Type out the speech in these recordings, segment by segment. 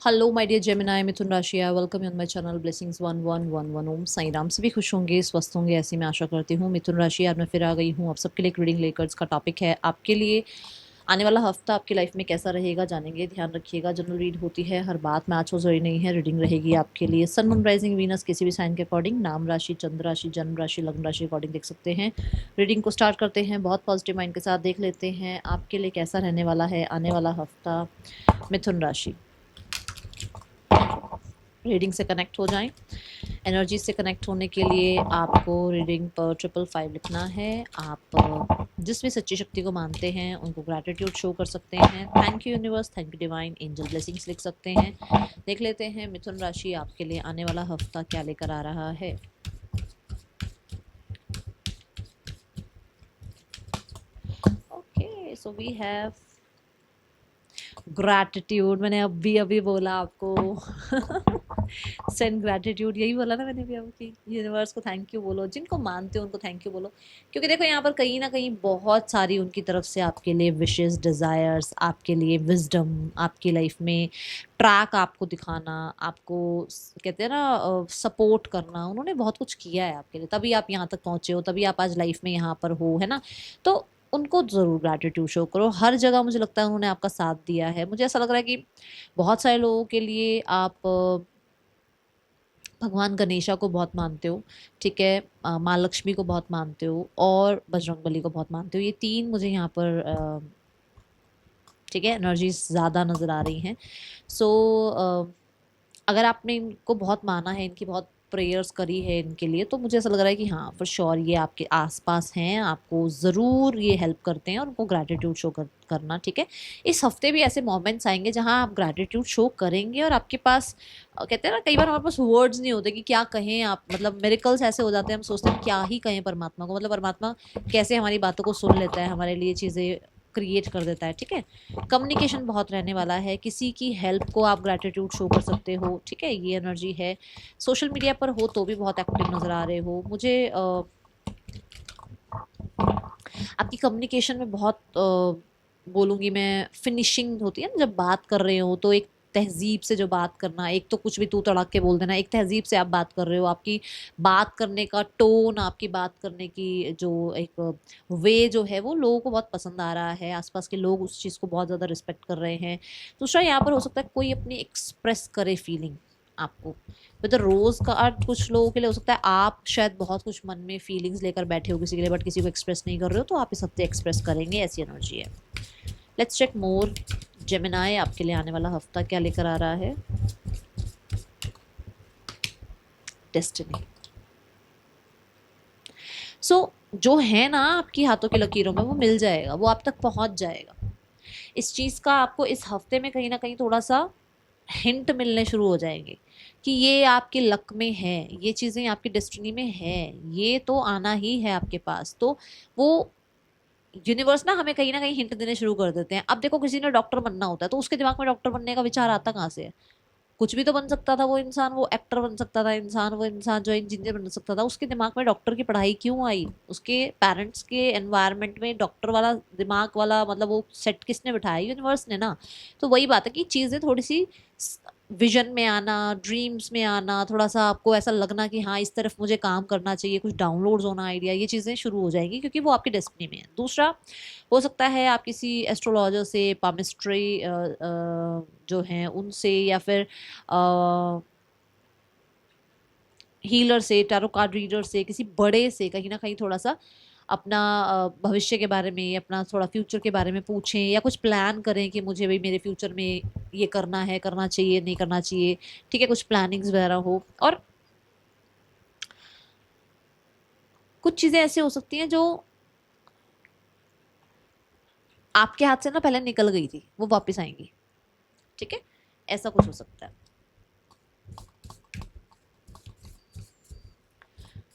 Hello my dear Gemini मिथुन राशि, welcome you on my channel blessings 1111 ओम साई राम। सभी खुश होंगे, स्वस्थ होंगे, ऐसी मैं आशा करती हूँ। मिथुन राशि, आज मैं फिर आ गई हूँ आप सबके लिए एक रीडिंग लेकर। इसका टॉपिक है आपके लिए आने वाला हफ्ता आपकी लाइफ में कैसा रहेगा, जानेंगे। ध्यान रखिएगा, जनरल रीड होती है, हर बात मैच हो जरूरी नहीं है। रीडिंग रहेगी आपके लिए सन मून राइजिंग वीनस किसी भी साइन के अकॉर्डिंग, नाम राशि, चंद्र राशि, जन्म राशि, लग्न राशि अकॉर्डिंग देख सकते हैं। रीडिंग को स्टार्ट करते हैं, बहुत पॉजिटिव माइंड के साथ देख लेते हैं आपके लिए कैसा रहने वाला है आने वाला हफ्ता। मिथुन राशि, रीडिंग से कनेक्ट हो जाएं। एनर्जी से कनेक्ट होने के लिए आपको रीडिंग पर 555 लिखना है। आप जिस भी सच्ची शक्ति को मानते हैं उनको ग्रैटिट्यूड शो कर सकते हैं। Thank you universe, thank you divine, angel blessings लिख सकते हैं। देख लेते हैं मिथुन राशि आपके लिए आने वाला हफ्ता क्या लेकर आ रहा है। Okay, so we have gratitude. मैंने अभी अभी बोला आपको सेंड ग्रैटिट्यूड, यही बोला ना मैंने भी आपकी। यूनिवर्स को थैंक यू बोलो, जिनको मानते हो उनको थैंक यू बोलो, क्योंकि देखो यहाँ पर कहीं ना कहीं बहुत सारी उनकी तरफ से आपके लिए विशेस, डिज़ायर्स, आपके लिए विजडम, आपकी लाइफ में ट्रैक आपको दिखाना, आपको कहते हैं ना सपोर्ट करना, उन्होंने बहुत कुछ किया है आपके लिए, तभी आप यहाँ तक पहुँचे हो, तभी आप आज लाइफ में यहाँ पर हो, है ना। तो उनको ज़रूर ग्रैटिट्यूड शो करो। हर जगह मुझे लगता है उन्होंने आपका साथ दिया है। मुझे ऐसा लग रहा है कि बहुत सारे लोगों के लिए आप भगवान गणेशा को बहुत मानते हो, ठीक है, माँ लक्ष्मी को बहुत मानते हो और बजरंगबली को बहुत मानते हो। ये तीन मुझे यहाँ पर ठीक है एनर्जीज ज़्यादा नज़र आ रही हैं। सो अगर आपने इनको बहुत माना है, इनकी बहुत प्रेयर्स करी है इनके लिए, तो मुझे ऐसा लग रहा है कि हाँ फॉर श्योर ये आपके आसपास हैं, आपको ज़रूर ये हेल्प करते हैं और उनको ग्रैटिट्यूड शो करना, ठीक है। इस हफ्ते भी ऐसे मोमेंट्स आएंगे जहाँ आप ग्रैटिट्यूड शो करेंगे और आपके पास कहते हैं ना, कई बार हमारे पास वर्ड्स नहीं होते कि क्या कहें आप, मतलब मेरिकल्स ऐसे हो जाते हैं, हम सोचते हैं क्या ही कहें परमात्मा को, मतलब परमात्मा कैसे हमारी बातों को सुन लेता है, हमारे लिए चीज़ें क्रिएट कर देता है, ठीक है। कम्युनिकेशन बहुत रहने वाला है, किसी की हेल्प को आप ग्रैटिट्यूड शो कर सकते हो, ठीक है, ये एनर्जी है। सोशल मीडिया पर हो तो भी बहुत एक्टिव नज़र आ रहे हो मुझे। आपकी कम्युनिकेशन में बहुत बोलूँगी मैं, फिनिशिंग होती है ना, जब बात कर रहे हो तो एक तहजीब से जो बात करना, एक तो कुछ भी तू तड़ाक के बोल देना, एक तहजीब से आप बात कर रहे हो, आपकी बात करने का टोन, आपकी बात करने की जो एक वे जो है वो लोगों को बहुत पसंद आ रहा है, आसपास के लोग उस चीज़ को बहुत ज़्यादा रिस्पेक्ट कर रहे हैं। दूसरा यहाँ पर हो सकता है कोई अपनी एक्सप्रेस करे फीलिंग आपको, मतलब रोज का अर्थ कुछ लोगों के लिए हो सकता है आप शायद बहुत कुछ मन में फीलिंग्स लेकर बैठे हो किसी के लिए, बट किसी को एक्सप्रेस नहीं कर रहे हो, तो आप इस हफ्ते एक्सप्रेस करेंगे, ऐसी एनर्जी है। Let's check more. जेमिनाई, आपके लिए आने वाला हफ्ता क्या लेकर आ रहा है। डेस्टिनी। सो जो है ना आपकी हाथों की लकीरों में, वो मिल जाएगा, वो आप तक पहुंच जाएगा। इस चीज़ का आपको इस हफ्ते में कहीं ना कहीं थोड़ा सा हिंट मिलने शुरू हो जाएंगे कि ये आपके लक में है, ये चीज़ें आपकी डेस्टिनी में है, ये तो आना ही है आपके पास। तो वो यूनिवर्स ना कहीं हिंट देने शुरू कर देते हैं। अब देखो किसी ने डॉक्टर बनना होता है तो उसके दिमाग में डॉक्टर बनने का विचार आता कहाँ से है। कुछ भी तो बन सकता था वो इंसान, वो एक्टर बन सकता था इंसान, वो इंसान जो इंजीनियर बन सकता था, उसके दिमाग में डॉक्टर की पढ़ाई क्यों आई, उसके पेरेंट्स के एनवायरनमेंट में डॉक्टर वाला दिमाग वाला, मतलब वो सेट किसने बिठाया, यूनिवर्स ने ना। तो वही बात है कि चीज़ें थोड़ी सी विजन में आना, ड्रीम्स में आना, थोड़ा सा आपको ऐसा लगना कि हाँ इस तरफ मुझे काम करना चाहिए, कुछ डाउनलोड्स होना आइडिया, ये चीज़ें शुरू हो जाएंगी क्योंकि वो आपकी डेस्टिनी में है। दूसरा हो सकता है आप किसी एस्ट्रोलॉजर से, पामिस्ट्री जो हैं उनसे, या फिर हीलर से, टैरो कार्ड रीडर से, किसी बड़े से कहीं ना कहीं थोड़ा सा अपना भविष्य के बारे में, अपना थोड़ा फ्यूचर के बारे में पूछें, या कुछ प्लान करें कि मुझे भाई मेरे फ्यूचर में ये करना है, करना चाहिए, नहीं करना चाहिए, ठीक है, कुछ प्लानिंग्स वगैरह हो। और कुछ चीज़ें ऐसी हो सकती हैं जो आपके हाथ से ना पहले निकल गई थी, वो वापस आएंगी, ठीक है, ऐसा कुछ हो सकता है।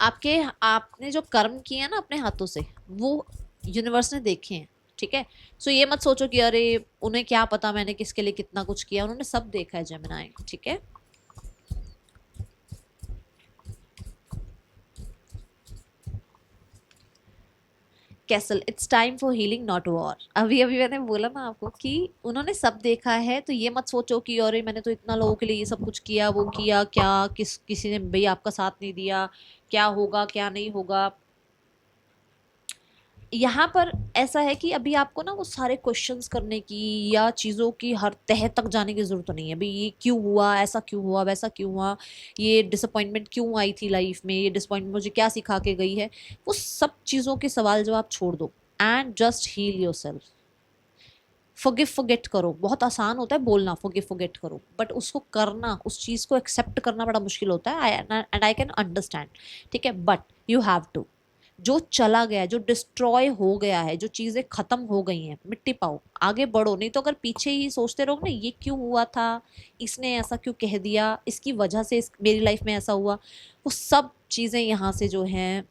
आपके आपने जो कर्म किए हैं ना अपने हाथों से, वो यूनिवर्स ने देखे हैं, ठीक है। सो ये मत सोचो कि अरे उन्हें क्या पता मैंने किसके लिए कितना कुछ किया, उन्होंने सब देखा है जेमिनाई, ठीक है। Castle, it's time for healing not war. अभी अभी मैंने बोला ना आपको कि उन्होंने सब देखा है, तो ये मत सोचो कि अरे मैंने तो इतना लोगों के लिए ये सब कुछ किया, वो किया, क्या किसी ने भाई आपका साथ नहीं दिया, क्या होगा क्या नहीं होगा। यहाँ पर ऐसा है कि अभी आपको ना वो सारे क्वेश्चंस करने की या चीज़ों की हर तह तक जाने की ज़रूरत नहीं है। भाई ये क्यों हुआ, ऐसा क्यों हुआ, वैसा क्यों हुआ, ये डिसअपॉइंटमेंट क्यों आई थी लाइफ में, ये डिसअपॉइंटमेंट मुझे क्या सिखा के गई है। वो सब चीज़ों के सवाल जवाब छोड़ दो and just heal yourself. Forgive forget करो। बहुत आसान होता है बोलना फॉरगिव फॉरगेट करो, बट उसको करना, उस चीज़ को एक्सेप्ट करना बड़ा मुश्किल होता है। एंड आई कैन अंडरस्टैंड, ठीक है, बट यू हैव टू। जो चला गया, जो डिस्ट्रॉय हो गया है, जो चीज़ें खत्म हो गई हैं, मिट्टी पाओ, आगे बढ़ो। नहीं तो अगर पीछे ही सोचते रहोगे ना, ये क्यों हुआ था, इसने ऐसा क्यों कह दिया, इसकी वजह से मेरी लाइफ में ऐसा हुआ, वो सब चीज़ें यहाँ से जो हैं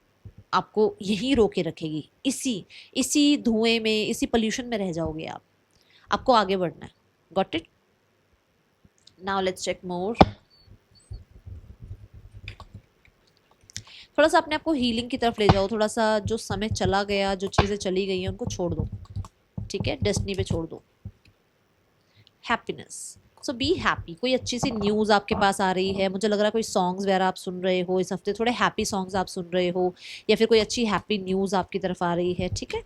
आपको यही रोके रखेगी। इसी इसी धुएं में, इसी पोल्यूशन में रह जाओगे आप। आपको आगे बढ़ना है। Got it? Now let's check more. थोड़ा सा अपने आप को हीलिंग की तरफ ले जाओ। थोड़ा सा जो समय चला गया, जो चीज़ें चली गई हैं, उनको छोड़ दो, ठीक है, डेस्टिनी पे छोड़ दो। Happiness, so be happy. कोई अच्छी सी न्यूज़ आपके पास आ रही है, मुझे लग रहा है कोई सॉन्ग्स वगैरह आप सुन रहे हो इस हफ्ते, थोड़े हैप्पी सॉन्ग्स आप सुन रहे हो, या फिर कोई अच्छी हैप्पी न्यूज़ आपकी तरफ आ रही है, ठीक है।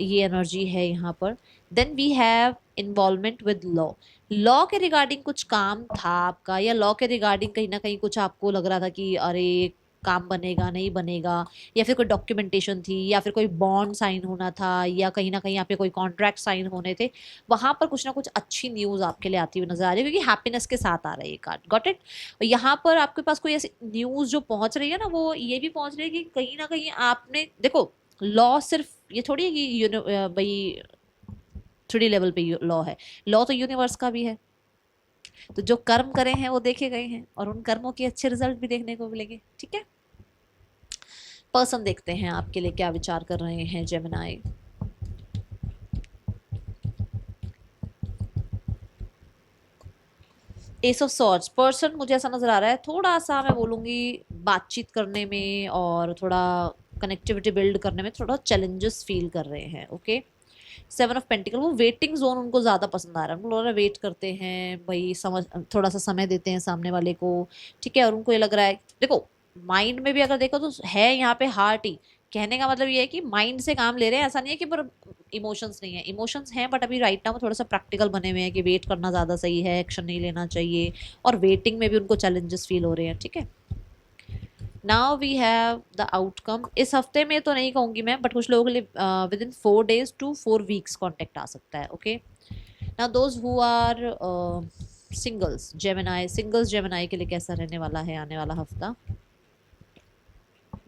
ये एनर्जी है यहाँ पर। Then we have involvement with law. Law के रिगार्डिंग कुछ काम था आपका, या लॉ के रिगार्डिंग कहीं ना कहीं कुछ आपको लग रहा था कि अरे काम बनेगा नहीं बनेगा, या फिर कोई डॉक्यूमेंटेशन थी, या फिर कोई बॉन्ड साइन होना था, या कहीं ना कहीं यहाँ पे कोई कॉन्ट्रैक्ट साइन होने थे। वहां पर कुछ ना कुछ अच्छी न्यूज़ आपके लिए आती हुई नजर आ रही है, क्योंकि हैप्पीनेस के साथ आ रहा है ये कार्ड। Got it? और यहाँ पर आपके पास कोई ऐसी न्यूज़ जो पहुंच रही है ना, वो ये भी पहुंच रही है कि कहीं ना कहीं आपने देखो, लॉ सिर्फ ये थोड़ी है कि भाई 3D लेवल पे लॉ है। लॉ तो यूनिवर्स का भी है। तो जो कर्म करे हैं वो देखे गए हैं, और उन कर्मों के अच्छे रिजल्ट भी देखने को मिलेंगे, ठीक है। पर्सन देखते हैं आपके लिए क्या विचार कर रहे हैं Gemini. S of swords. Person मुझे ऐसा नजर आ रहा है थोड़ा सा, मैं बोलूंगी बातचीत करने में और थोड़ा कनेक्टिविटी बिल्ड करने में थोड़ा चैलेंजेस फील कर रहे हैं। ओके। 7 ऑफ पेंटिकल, वो वेटिंग जोन उनको ज़्यादा पसंद आ रहा है। उनको लोग वेट करते हैं भाई, समझ थोड़ा सा समय देते हैं सामने वाले को, ठीक है। और उनको ये लग रहा है, देखो माइंड में भी अगर देखो तो है यहाँ पे हार्ट ही। कहने का मतलब ये है कि माइंड से काम ले रहे हैं, ऐसा नहीं है कि पर इमोशंस नहीं है, इमोशंस हैं, बट अभी राइट नाउ थोड़ा सा प्रैक्टिकल बने हुए हैं कि वेट करना ज़्यादा सही है, एक्शन नहीं लेना चाहिए। और वेटिंग में भी उनको चैलेंजेस फील हो रहे हैं, ठीक है। Now we have the outcome. इस हफ्ते में तो नहीं कहूंगी मैं, बट कुछ लोगों के लिए within 4 days to 4 weeks contact आ सकता है। Okay. Now those who are singles Gemini, singles Gemini के लिए कैसा रहने वाला है आने वाला हफ्ता?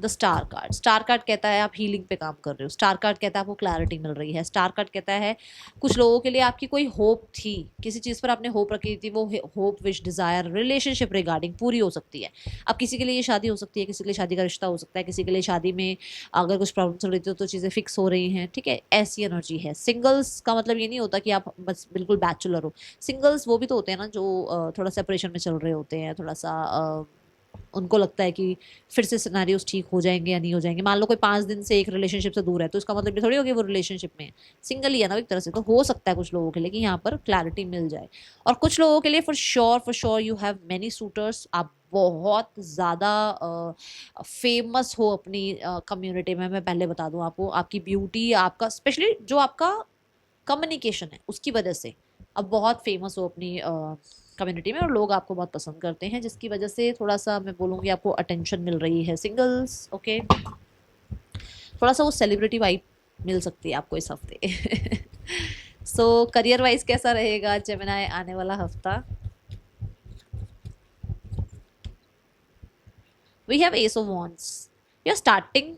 The star card. Star card कहता है आप हीलिंग पे काम कर रहे हो। स्टार कार्ड कहता है आपको क्लैरिटी मिल रही है। स्टार कार्ड कहता है कुछ लोगों के लिए आपकी कोई होप थी, किसी चीज़ पर आपने होप रखी थी, वो hope wish desire relationship regarding पूरी हो सकती है। अब किसी के लिए ये शादी हो सकती है, किसी के लिए शादी का रिश्ता हो सकता है, किसी के लिए शादी में अगर कुछ प्रॉब्लम चल रही थी तो चीज़ें फिक्स हो रही हैं, ठीक है। ऐसी एनर्जी है। सिंगल्स का मतलब ये नहीं होता कि आप बस बिल्कुल बैचलर हो। सिंगल्स वो भी तो होते हैं ना जो थोड़ा सेपरेशन में चल रहे होते हैं, थोड़ा सा उनको लगता है कि फिर से सिनेरियोस ठीक हो जाएंगे या नहीं हो जाएंगे। मान लो कोई 5 दिन से एक रिलेशनशिप से दूर है, तो इसका मतलब ये थोड़ी होगी वो रिलेशनशिप में है, सिंगल ही है ना एक तरह से। तो हो सकता है कुछ लोगों के लिए कि यहाँ पर क्लैरिटी मिल जाए। और कुछ लोगों के लिए for sure you have many suitors. आप बहुत ज़्यादा फेमस हो अपनी कम्युनिटी में। मैं पहले बता दूँ आपको, आपकी ब्यूटी, आपका स्पेशली जो आपका कम्युनिकेशन है उसकी वजह से अब बहुत फेमस हो अपनी कम्युनिटी में, और लोग आपको बहुत पसंद करते हैं, जिसकी वजह से थोड़ा सा मैं बोलूँगी आपको अटेंशन मिल रही है। सिंगल्स ओके, थोड़ा सा वो सेलिब्रिटी वाइब मिल सकती है आपको इस हफ्ते। सो करियर वाइज कैसा रहेगा जेमिनाई आने वाला हफ्ता? We have ace of wands. You are starting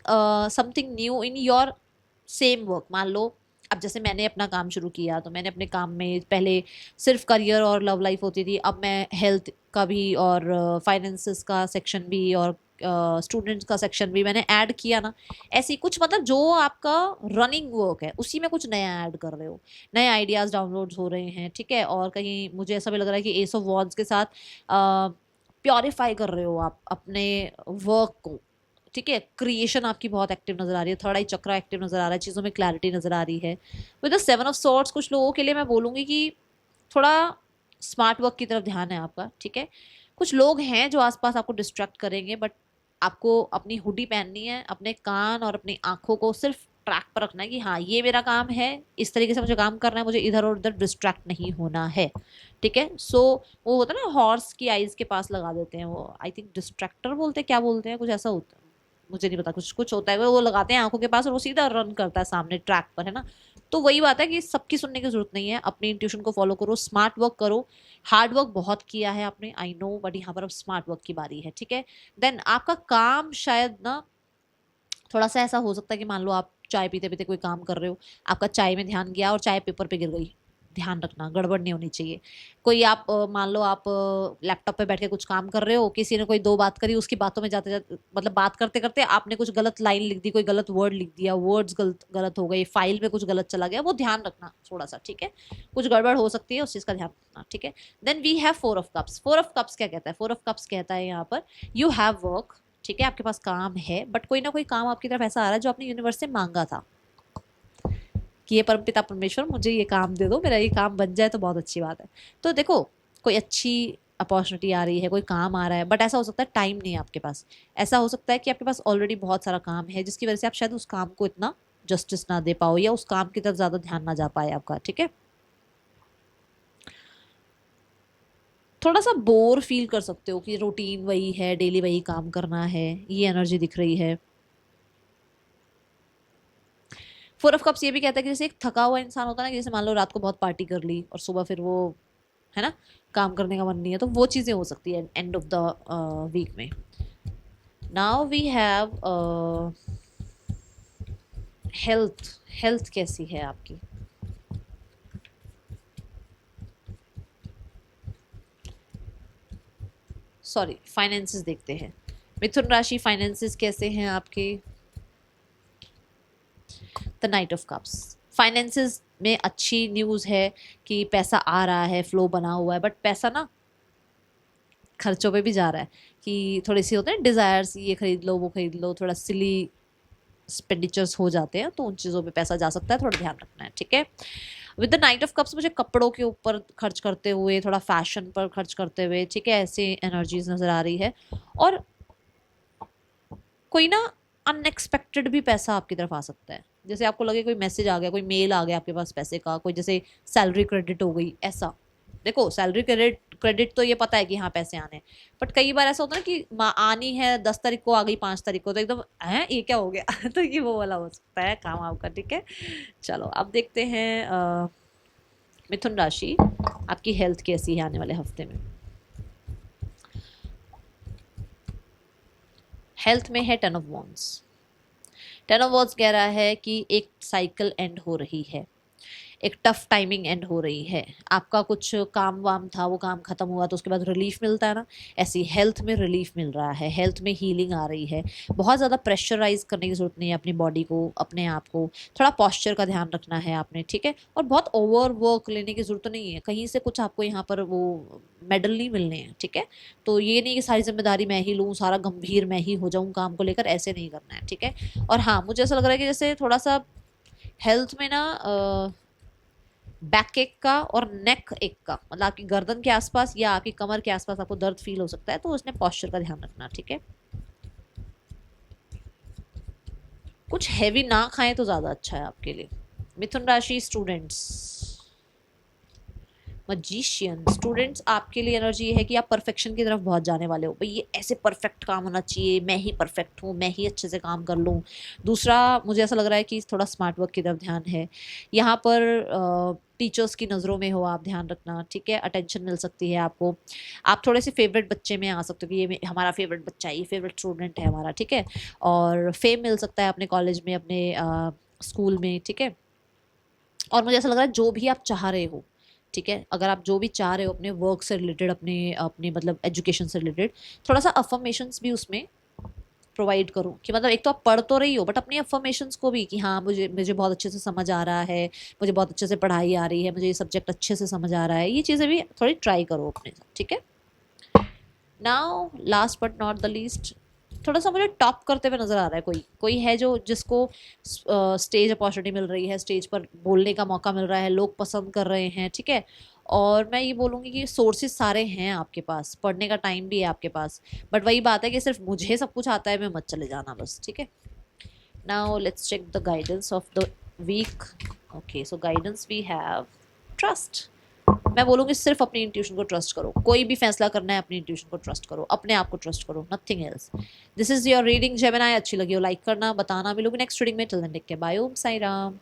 something new in your same work. मान लो अब जैसे मैंने अपना काम शुरू किया, तो मैंने अपने काम में पहले सिर्फ करियर और लव लाइफ होती थी, अब मैं हेल्थ का भी और फाइनेंसेस का सेक्शन भी और स्टूडेंट्स का सेक्शन भी मैंने ऐड किया ना। ऐसी कुछ मतलब जो आपका रनिंग वर्क है उसी में कुछ नया ऐड कर रहे हो, नए आइडियाज़ डाउनलोड्स हो रहे हैं, ठीक है। और कहीं मुझे ऐसा भी लग रहा है कि एस ऑफ वॉन्ड्स के साथ प्योरीफाई कर रहे हो आप अपने वर्क को, ठीक है, क्रिएशन आपकी बहुत एक्टिव नजर आ रही है, थर्ड आई चक्रा एक्टिव नजर आ रहा है, चीज़ों में क्लैरिटी नजर आ रही है। With the seven of swords कुछ लोगों के लिए मैं बोलूँगी कि थोड़ा स्मार्ट वर्क की तरफ ध्यान है आपका, ठीक है। कुछ लोग हैं जो आसपास आपको डिस्ट्रैक्ट करेंगे, बट आपको अपनी हुडी पहननी है, अपने कान और अपनी आंखों को सिर्फ ट्रैक पर रखना है कि हाँ ये मेरा काम है, इस तरीके से मुझे काम करना है, मुझे इधर और उधर डिस्ट्रैक्ट नहीं होना है, ठीक है। सो वो होता है ना, हॉर्स की आईज के पास लगा देते हैं, वो आई थिंक डिस्ट्रैक्टर बोलते हैं, क्या बोलते हैं, कुछ ऐसा होता है, मुझे नहीं पता, कुछ कुछ होता है, वो लगाते हैं आंखों के पास और वो सीधा रन करता है सामने ट्रैक पर, है ना। तो वही बात है कि सबकी सुनने की जरूरत नहीं है, अपनी इंट्यूशन को फॉलो करो, स्मार्ट वर्क करो। हार्ड वर्क बहुत किया है आपने, आई नो, बट यहाँ पर अब स्मार्ट वर्क की बारी है, ठीक है। देन आपका काम शायद ना थोड़ा सा ऐसा हो सकता है कि मान लो आप चाय पीते पीते कोई काम कर रहे हो, आपका चाय में ध्यान गया और चाय पेपर पे गिर गई, ध्यान रखना, गड़बड़ नहीं होनी चाहिए। कोई आप मान लो आप लैपटॉप पे बैठ के कुछ काम कर रहे हो, किसी ने कोई दो बात करी, उसकी बातों में जाते जाते मतलब बात करते करते आपने कुछ गलत लाइन लिख दी, कोई गलत वर्ड लिख दिया, वर्ड्स गलत गलत हो गए, फाइल में कुछ गलत चला गया, वो ध्यान रखना थोड़ा सा, ठीक है। कुछ गड़बड़ हो सकती है, उस चीज का ध्यान रखना, ठीक है। Then we have four of cups. Four of cups क्या कहता है? फोर ऑफ कप्स कहता है यहाँ पर यू हैव वर्क, ठीक है, आपके पास काम है, बट कोई ना कोई काम आपकी तरफ ऐसा आ रहा है जो आपने यूनिवर्स से मांगा था कि ये परमपिता परमेश्वर मुझे ये काम दे दो, मेरा ये काम बन जाए तो बहुत अच्छी बात है। तो देखो, कोई अच्छी अपॉर्चुनिटी आ रही है, कोई काम आ रहा है, बट ऐसा हो सकता है टाइम नहीं है आपके पास। ऐसा हो सकता है कि आपके पास ऑलरेडी बहुत सारा काम है, जिसकी वजह से आप शायद उस काम को इतना जस्टिस ना दे पाओ या उस काम की तरफ ज़्यादा ध्यान ना जा पाए आपका, ठीक है। थोड़ा सा बोर फील कर सकते हो कि रूटीन वही है, डेली वही काम करना है, ये एनर्जी दिख रही है। फोर ऑफ कप्स ये भी कहता है कि जैसे एक थका हुआ इंसान होता है ना, कि जैसे मान लो रात को बहुत पार्टी कर ली और सुबह फिर वो, है ना, काम करने का मन नहीं है, तो वो चीज़ें हो सकती है एंड ऑफ द वीक में। Now we have health. Health कैसी है आपकी? सॉरी, फाइनेंसेस देखते हैं। मिथुन राशि, फाइनेंसेस कैसे हैं आपके? The night of cups. Finances में अच्छी न्यूज़ है कि पैसा आ रहा है, फ्लो बना हुआ है, बट पैसा ना खर्चों पे भी जा रहा है, कि थोड़ी सी होते हैं डिज़ायर्स, ये खरीद लो वो खरीद लो, थोड़ा सिली एक्सपेंडिचर्स हो जाते हैं, तो उन चीज़ों पे पैसा जा सकता है, थोड़ा ध्यान रखना है, ठीक है। With the night of cups मुझे कपड़ों के ऊपर खर्च करते हुए, थोड़ा फैशन पर खर्च करते हुए, ठीक है, ऐसे एनर्जीज नज़र आ रही है। और कोई ना अनएक्सपेक्टेड भी पैसा आपकी तरफ आ सकता है, जैसे आपको लगे कोई मैसेज आ गया, कोई मेल आ गया आपके पास पैसे का, कोई जैसे सैलरी क्रेडिट हो गई, ऐसा। देखो, सैलरी क्रेडिट क्रेडिट तो ये पता है कि हाँ पैसे आने हैं, बट कई बार ऐसा होता है कि आनी है 10 तारीख को, आ गई 5 तारीख को, तो एकदम है ये क्या हो गया तो ये वो वाला हो सकता है काम आपका, ठीक है। चलो अब देखते हैं मिथुन राशि, आपकी हेल्थ कैसी है आने वाले हफ्ते में? हेल्थ में है ten of wands. Ten of wands कह रहा है कि एक साइकिल एंड हो रही है, एक टफ टाइमिंग एंड हो रही है। आपका कुछ काम वाम था, वो काम खत्म हुआ तो उसके बाद रिलीफ मिलता है ना, ऐसी हेल्थ में रिलीफ मिल रहा है, हेल्थ में हीलिंग आ रही है। बहुत ज़्यादा प्रेशराइज करने की जरूरत नहीं है अपनी बॉडी को, अपने आप को। थोड़ा पॉस्चर का ध्यान रखना है आपने, ठीक है। और बहुत ओवर वर्क लेने की जरूरत नहीं है, कहीं से कुछ आपको यहाँ पर वो मेडल नहीं मिलने हैं, ठीक है। तो ये नहीं कि सारी जिम्मेदारी मैं ही लूँ, सारा गंभीर मैं ही हो जाऊँ काम को लेकर, ऐसे नहीं करना है, ठीक है। और हाँ, मुझे ऐसा लग रहा है कि जैसे थोड़ा सा हेल्थ में ना बैक एक का और नेक एक का, मतलब आपकी गर्दन के आसपास या आपकी कमर के आसपास आपको दर्द फील हो सकता है, तो उसने पॉस्चर का ध्यान रखना, ठीक है। कुछ हैवी ना खाएं तो ज़्यादा अच्छा है आपके लिए। मिथुन राशि स्टूडेंट्स, मजिशियन स्टूडेंट्स, आपके लिए एनर्जी ये है कि आप परफेक्शन की तरफ बहुत जाने वाले हो, भाई ये ऐसे परफेक्ट काम होना चाहिए, मैं ही परफेक्ट हूँ, मैं ही अच्छे से काम कर लूँ। दूसरा, मुझे ऐसा लग रहा है कि थोड़ा स्मार्ट वर्क की तरफ ध्यान है यहाँ पर। टीचर्स की नज़रों में हो आप, ध्यान रखना, ठीक है। अटेंशन मिल सकती है आपको, आप थोड़े से फेवरेट बच्चे में आ सकते हो कि ये हमारा फेवरेट बच्चा है, ये फेवरेट स्टूडेंट है हमारा, ठीक है। और फेम मिल सकता है अपने कॉलेज में, अपने स्कूल में, ठीक है। और मुझे ऐसा लग रहा है जो भी आप चाह रहे हो, ठीक है, अगर आप जो भी चाह रहे हो अपने वर्क से रिलेटेड, अपने अपने मतलब एजुकेशन से रिलेटेड, थोड़ा सा अफर्मेशंस भी उसमें प्रोवाइड करो, कि मतलब एक तो आप पढ़ तो रही हो, बट अपनी अफर्मेशंस को भी, कि हाँ मुझे मुझे बहुत अच्छे से समझ आ रहा है, मुझे बहुत अच्छे से पढ़ाई आ रही है, मुझे ये सब्जेक्ट अच्छे से समझ आ रहा है, ये चीज़ें भी थोड़ी ट्राई करो अपने साथ, ठीक है। Now last but not the least, थोड़ा सा मुझे टॉप करते हुए नजर आ रहा है। कोई कोई है जो जिसको स्टेज अपॉर्चुनिटी मिल रही है, स्टेज पर बोलने का मौका मिल रहा है, लोग पसंद कर रहे हैं, ठीक है। और मैं ये बोलूँगी कि सोर्सेज सारे हैं आपके पास, पढ़ने का टाइम भी है आपके पास, बट वही बात है कि सिर्फ मुझे सब कुछ आता है मैं मत चले जाना बस, ठीक है। Now let's check the guidance of the week. Okay, so guidance we have trust. मैं बोलूँगी सिर्फ अपनी इंट्यूशन को ट्रस्ट करो, कोई भी फैसला करना है अपनी इंट्यूशन को ट्रस्ट करो, अपने आप को ट्रस्ट करो, nothing else. This is your reading Gemini. अच्छी लगी हो लाइक करना, बताना। मिलूंगी नेक्स्ट रीडिंग में। Till then take care, bye, Om Sai Ram.